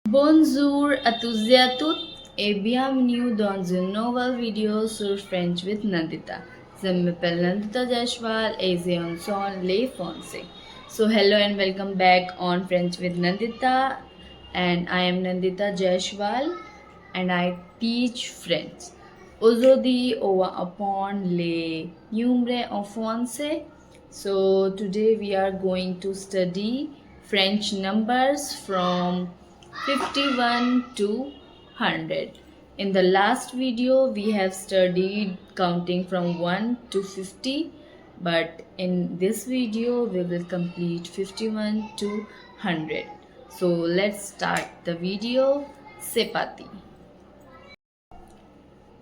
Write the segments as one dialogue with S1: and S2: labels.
S1: Bonjour à tous et à toutes et bienvenue dans une nouvelle vidéo sur French with Nandita. Je m'appelle Nandita Jaishwal et j'ai un son les français. So hello and welcome back on French with Nandita, and I am Nandita Jaishwal and I teach French. Aujourd'hui, on va apprendre les numéros en français. So today we are going to study French numbers from 51 to 100. In the last video, we have studied counting from 1 to 50, but in this video, we will complete 51 to 100. So let's start the video. C'est parti.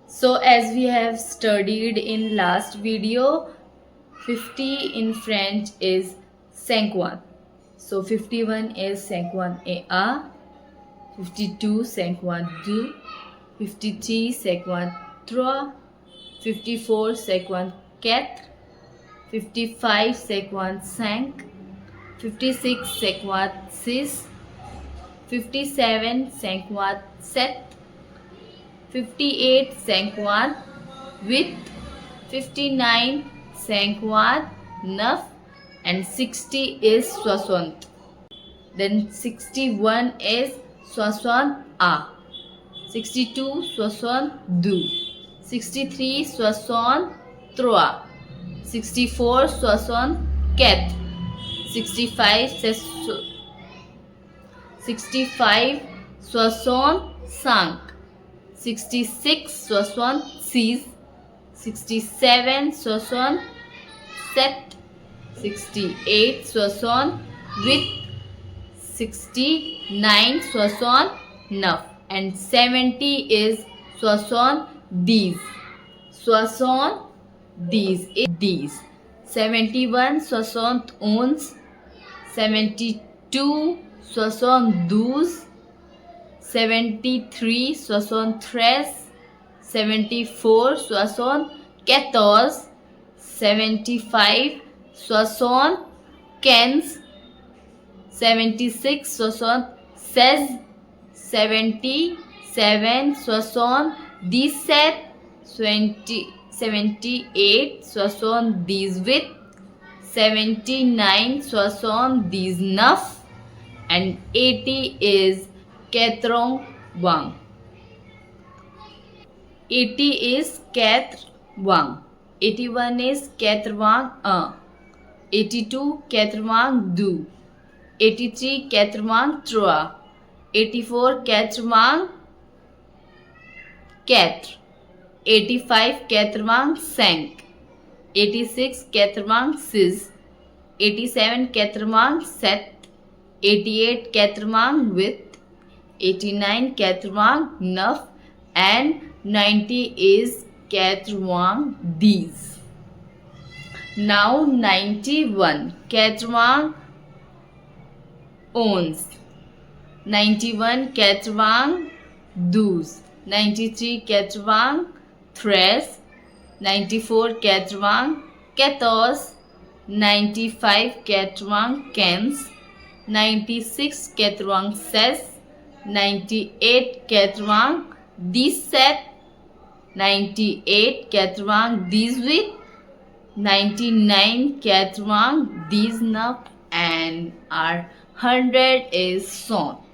S1: So as we have studied in last video, 50 in French is 51. So 51 is 51 52 52, 53 53, 54 54, 55 55, 56 56, 57 57, 58 58, 59 59, and 60 is 60. Then 61 is 61 A, 62 62, 63 63, 64 64, 65 65 65, 66 66, 67 67, 68 68 with 69 69, and 70 is 70 these 71 71, 72 72, 73 73, 74 74, 75 75, 76 76, 77 77, 78 78, 79 79, and 80 is 81. 80 is 81. 81 is 81, 82 82, 83 83, 84 84, 85 85, 86 86, 87 87, 88 81 with, 89 89, and 90 is 91 these. Now 91 91 owns, 91 91 douze, 93 91 treize, 94 91 quatorze, 95 91 quinze, 96 96, 98 91 17, 98 91 18, 99 91 19, and our 100 is 100.